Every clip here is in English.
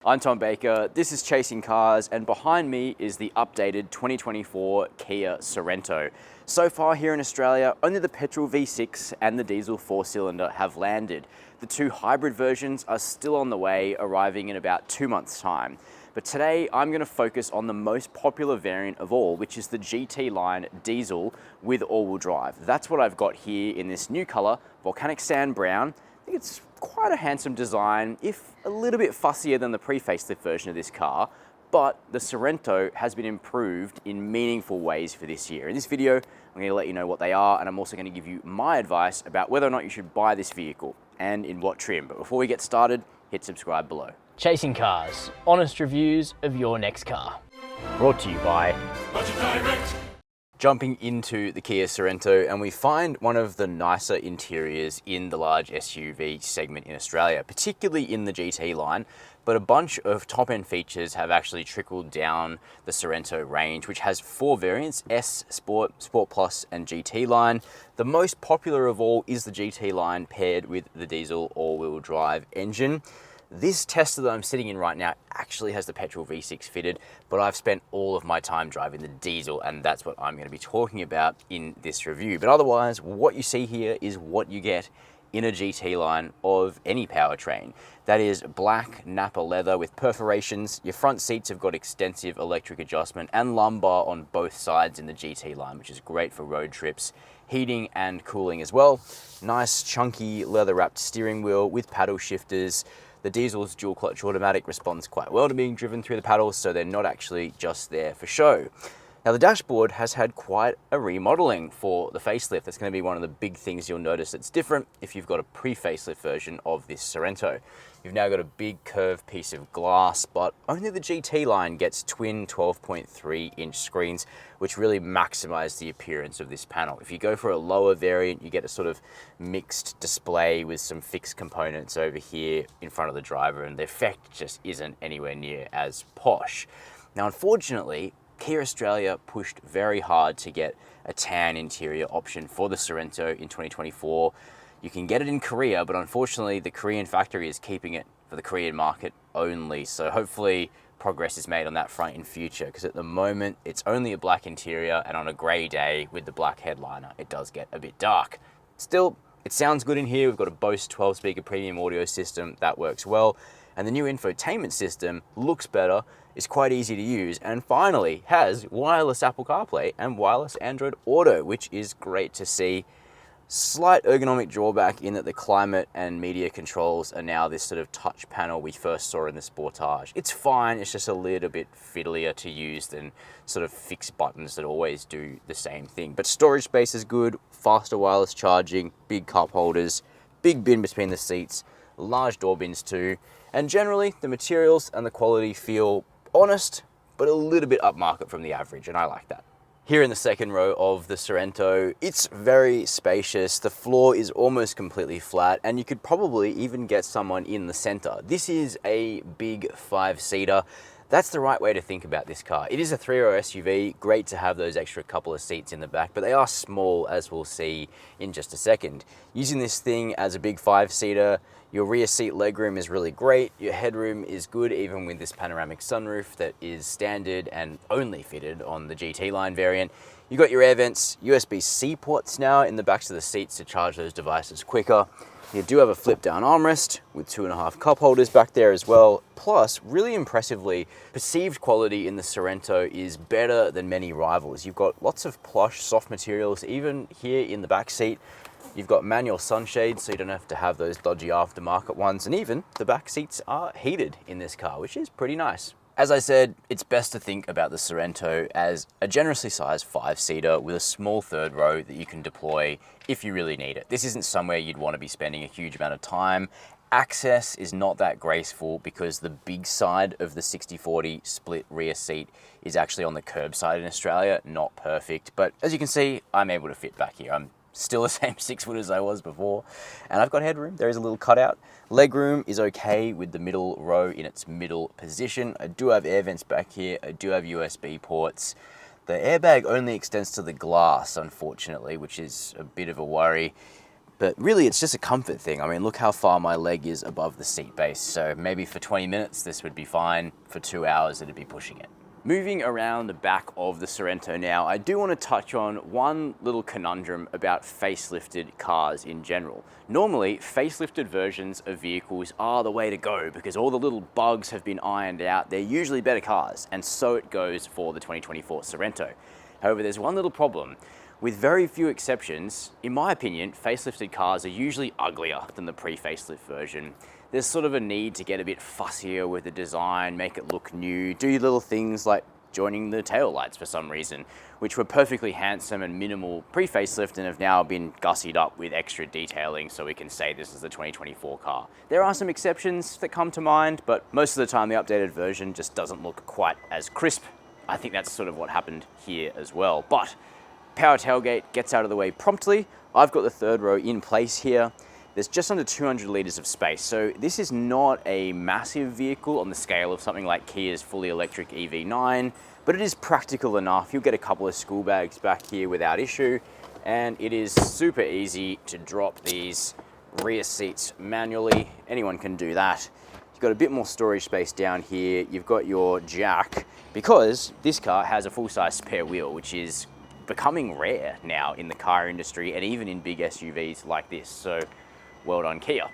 I'm Tom Baker, this is Chasing Cars, and behind me is the updated 2024 Kia Sorento. So far here in Australia, only the petrol V6 and the diesel 4-cylinder have landed. The two hybrid versions are still on the way, arriving in about 2 months' time. But today I'm going to focus on the most popular variant of all, which is the GT line diesel with all-wheel drive. That's what I've got here in this new color, volcanic sand brown. I think it's quite a handsome design, if a little bit fussier than the pre-facelift version of this car, but the Sorento has been improved in meaningful ways for this year. In this video, I'm going to let you know what they are, and I'm also going to give you my advice about whether or not you should buy this vehicle and in what trim. But before we get started, hit subscribe below. Chasing Cars, honest reviews of your next car. Brought to you by Budget Direct. Jumping into the Kia Sorento, and we find one of the nicer interiors in the large SUV segment in Australia, particularly in the GT line, but a bunch of top-end features have actually trickled down the Sorento range, which has 4 variants: S, Sport, Sport Plus, and GT line. The most popular of all is the GT line paired with the diesel all-wheel drive engine. This Tesla that I'm sitting in right now actually has the petrol V6 fitted, but I've spent all of my time driving the diesel, and that's what I'm going to be talking about in this review. But otherwise, what you see here is what you get in a GT line of any powertrain. That is black Nappa leather with perforations. Your front seats have got extensive electric adjustment and lumbar on both sides in the GT line, which is great for road trips. Heating and cooling as well. Nice chunky leather wrapped steering wheel with paddle shifters. The diesel's dual clutch automatic responds quite well to being driven through the paddles, so they're not actually just there for show. Now the dashboard has had quite a remodeling for the facelift. That's going to be one of the big things you'll notice that's different if you've got a pre-facelift version of this Sorento. You've now got a big curved piece of glass, but only the GT line gets twin 12.3-inch screens, which really maximize the appearance of this panel. If you go for a lower variant, you get a sort of mixed display with some fixed components over here in front of the driver, and the effect just isn't anywhere near as posh. Now, unfortunately, Kia Australia pushed very hard to get a tan interior option for the Sorento in 2024. You can get it in Korea, but unfortunately the Korean factory is keeping it for the Korean market only. So hopefully progress is made on that front in future, because at the moment it's only a black interior, and on a grey day with the black headliner, it does get a bit dark. Still, it sounds good in here. We've got a Bose 12-speaker premium audio system that works well. And the new infotainment system looks better, is quite easy to use, and finally has wireless Apple CarPlay and wireless Android Auto, which is great to see. Slight ergonomic drawback in that the climate and media controls are now this sort of touch panel we first saw in the Sportage. It's fine, it's just a little bit fiddlier to use than sort of fixed buttons that always do the same thing. But storage space is good, faster wireless charging, big cup holders, big bin between the seats, large door bins too, and generally the materials and the quality feel honest, but a little bit upmarket from the average, and I like that. Here in the second row of the Sorento, it's very spacious. The floor is almost completely flat, and you could probably even get someone in the center. This is a big 5-seater. That's the right way to think about this car. It is a 3-row SUV, great to have those extra couple of seats in the back, but they are small, as we'll see in just a second. Using this thing as a big 5-seater, your rear seat legroom is really great. Your headroom is good, even with this panoramic sunroof that is standard and only fitted on the GT line variant. You've got your air vents, USB-C ports now in the backs of the seats to charge those devices quicker. You do have a flip-down armrest with 2.5 cup holders back there as well. Plus, really impressively, perceived quality in the Sorento is better than many rivals. You've got lots of plush, soft materials, even here in the back seat. You've got manual sunshades, so you don't have to have those dodgy aftermarket ones. And even the back seats are heated in this car, which is pretty nice. As I said, it's best to think about the Sorento as a generously sized 5-seater with a small third row that you can deploy if you really need it. This isn't somewhere you'd want to be spending a huge amount of time. Access is not that graceful because the big side of the 60/40 split rear seat is actually on the curb side in Australia, not perfect. But as you can see, I'm able to fit back here. I'm still the same 6 foot as I was before, and I've got headroom. There is a little cutout. Legroom is okay with the middle row in its middle position. I do have air vents back here. I do have USB ports. The airbag only extends to the glass, unfortunately, which is a bit of a worry. But really, it's just a comfort thing. I mean, look how far my leg is above the seat base. So maybe for 20 minutes, this would be fine. For 2 hours, it'd be pushing it. Moving around the back of the Sorento now, I do want to touch on one little conundrum about facelifted cars in general. Normally, facelifted versions of vehicles are the way to go because all the little bugs have been ironed out. They're usually better cars, and so it goes for the 2024 Sorento. However, there's one little problem. With very few exceptions, in my opinion, facelifted cars are usually uglier than the pre-facelift version. There's sort of a need to get a bit fussier with the design, make it look new, do little things like joining the tail lights for some reason, which were perfectly handsome and minimal pre-facelift and have now been gussied up with extra detailing so we can say this is the 2024 car. There are some exceptions that come to mind, but most of the time the updated version just doesn't look quite as crisp. I think that's sort of what happened here as well. But power tailgate gets out of the way promptly. I've got the third row in place here. There's just under 200 litres of space, so this is not a massive vehicle on the scale of something like Kia's fully electric EV9, but it is practical enough. You'll get a couple of school bags back here without issue, and it is super easy to drop these rear seats manually. Anyone can do that. You've got a bit more storage space down here. You've got your jack, because this car has a full-size spare wheel, which is becoming rare now in the car industry and even in big SUVs like this. So well done, Kia.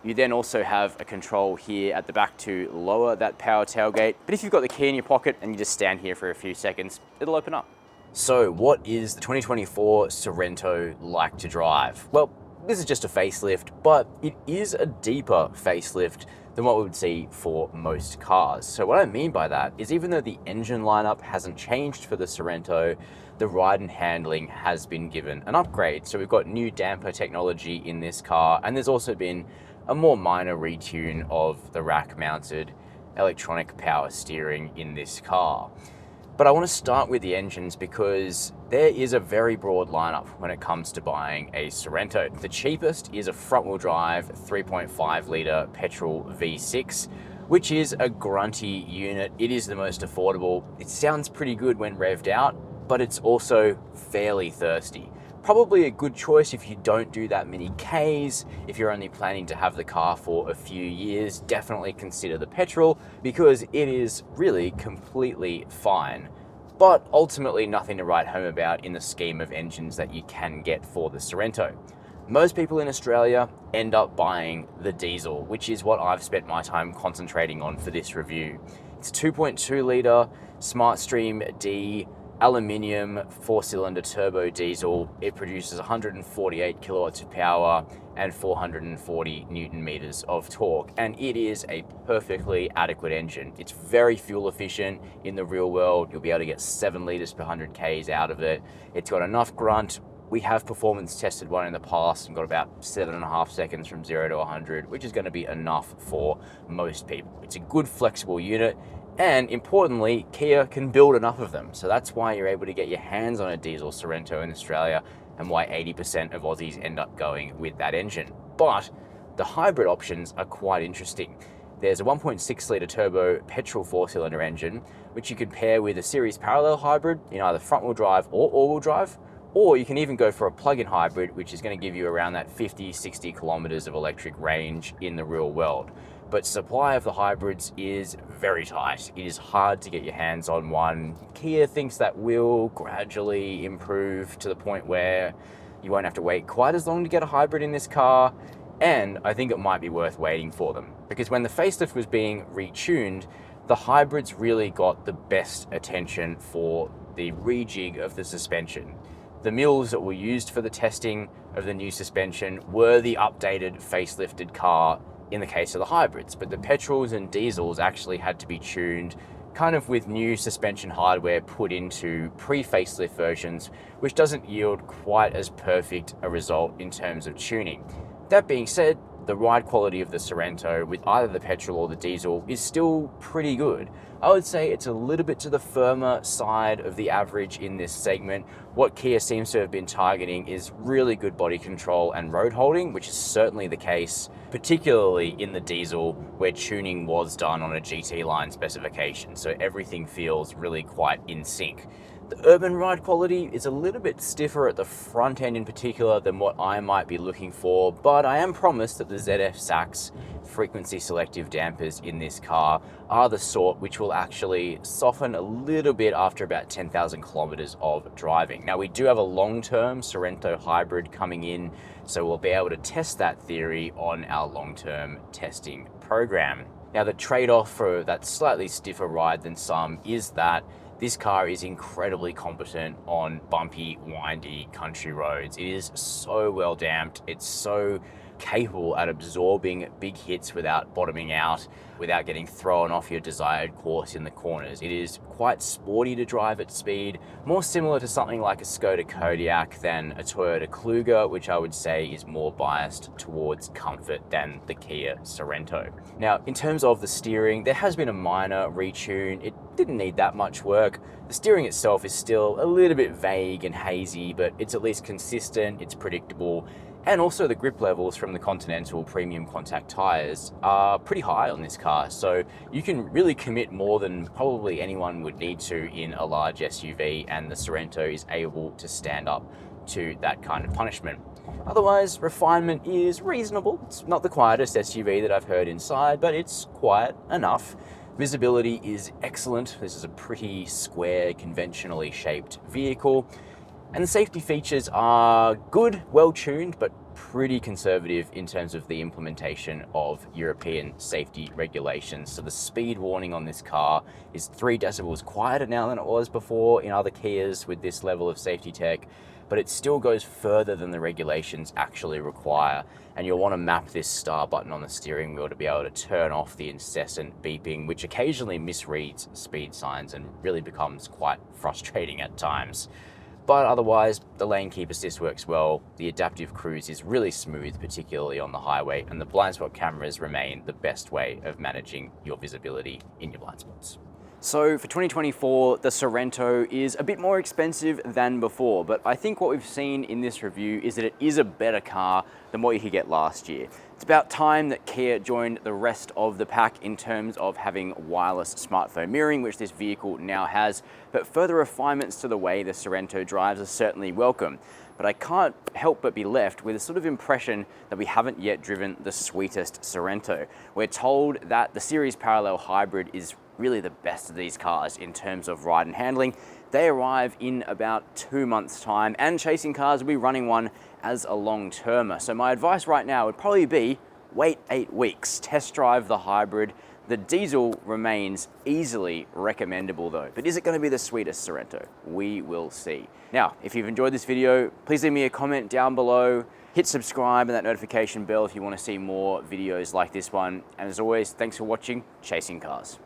You then also have a control here at the back to lower that power tailgate. But if you've got the key in your pocket and you just stand here for a few seconds, it'll open up. So what is the 2024 Sorento like to drive? Well, this is just a facelift, but it is a deeper facelift than what we would see for most cars. So what I mean by that is even though the engine lineup hasn't changed for the Sorento, the ride and handling has been given an upgrade. So we've got new damper technology in this car, and there's also been a more minor retune of the rack-mounted electronic power steering in this car. But I want to start with the engines because there is a very broad lineup when it comes to buying a Sorento. The cheapest is a front-wheel drive 3.5 litre petrol V6, which is a grunty unit. It is the most affordable. It sounds pretty good when revved out, but it's also fairly thirsty. Probably a good choice if you don't do that many Ks. If you're only planning to have the car for a few years, definitely consider the petrol because it is really completely fine. But ultimately nothing to write home about in the scheme of engines that you can get for the Sorento. Most people in Australia end up buying the diesel, which is what I've spent my time concentrating on for this review. It's 2.2 litre SmartStream D aluminium 4-cylinder turbo diesel. It produces 148 kilowatts of power and 440 newton meters of torque, and it is a perfectly adequate engine. It's very fuel efficient in the real world. You'll be able to get 7 liters per 100 Ks out of it. It's got enough grunt. We have performance tested one in the past and got about 7.5 seconds from 0 to 100, which is going to be enough for most people. It's a good flexible unit. And importantly, Kia can build enough of them. So that's why you're able to get your hands on a diesel Sorento in Australia and why 80% of Aussies end up going with that engine. But the hybrid options are quite interesting. There's a 1.6 litre turbo petrol 4-cylinder engine, which you could pair with a series parallel hybrid in either front-wheel drive or all-wheel drive. Or you can even go for a plug-in hybrid, which is going to give you around that 50, 60 kilometers of electric range in the real world. But supply of the hybrids is very tight. It is hard to get your hands on one. Kia thinks that will gradually improve to the point where you won't have to wait quite as long to get a hybrid in this car. And I think it might be worth waiting for them. Because when the facelift was being retuned, the hybrids really got the best attention for the rejig of the suspension. The mills that were used for the testing of the new suspension were the updated facelifted car in the case of the hybrids, but the petrols and diesels actually had to be tuned kind of with new suspension hardware put into pre-facelift versions, which doesn't yield quite as perfect a result in terms of tuning. That being said, the ride quality of the Sorento with either the petrol or the diesel is still pretty good. I would say it's a little bit to the firmer side of the average in this segment. What Kia seems to have been targeting is really good body control and road holding, which is certainly the case, particularly in the diesel where tuning was done on a GT line specification. So everything feels really quite in sync. The urban ride quality is a little bit stiffer at the front end in particular than what I might be looking for, but I am promised that the ZF Sax frequency selective dampers in this car are the sort which will actually soften a little bit after about 10,000 kilometers of driving. Now, we do have a long-term Sorento hybrid coming in, so we'll be able to test that theory on our long-term testing program. Now, the trade-off for that slightly stiffer ride than some is that this car is incredibly competent on bumpy, windy country roads. It is so well damped. It's so capable at absorbing big hits without bottoming out, without getting thrown off your desired course in the corners. It is quite sporty to drive at speed, more similar to something like a Skoda Kodiaq than a Toyota Kluger, which I would say is more biased towards comfort than the Kia Sorento. Now, in terms of the steering, there has been a minor retune. It didn't need that much work. The steering itself is still a little bit vague and hazy, but it's at least consistent, it's predictable, and also the grip levels from the Continental premium contact tires are pretty high on this car, so you can really commit more than probably anyone would need to in a large SUV, and the Sorento is able to stand up to that kind of punishment. Otherwise, refinement is reasonable. It's not the quietest SUV that I've heard inside, but it's quiet enough. Visibility is excellent. This is a pretty square, conventionally shaped vehicle. And the safety features are good, well tuned, but pretty conservative in terms of the implementation of European safety regulations. So the speed warning on this car is 3 decibels quieter now than it was before in other Kias with this level of safety tech, but it still goes further than the regulations actually require. And you'll want to map this star button on the steering wheel to be able to turn off the incessant beeping, which occasionally misreads speed signs and really becomes quite frustrating at times. But otherwise, the lane keep assist works well, the adaptive cruise is really smooth, particularly on the highway, and the blind spot cameras remain the best way of managing your visibility in your blind spots. So for 2024, the Sorento is a bit more expensive than before, but I think what we've seen in this review is that it is a better car than what you could get last year. It's about time that Kia joined the rest of the pack in terms of having wireless smartphone mirroring, which this vehicle now has, but further refinements to the way the Sorento drives are certainly welcome. But I can't help but be left with a sort of impression that we haven't yet driven the sweetest Sorento. We're told that the series parallel hybrid is really the best of these cars in terms of ride and handling. They arrive in about 2 months' time, and Chasing Cars will be running one as a long-termer. So my advice right now would probably be wait 8 weeks, test drive the hybrid. The diesel remains easily recommendable though, but is it going to be the sweetest Sorento? We will see. Now, if you've enjoyed this video, please leave me a comment down below. Hit subscribe and that notification bell if you want to see more videos like this one. And as always, thanks for watching Chasing Cars.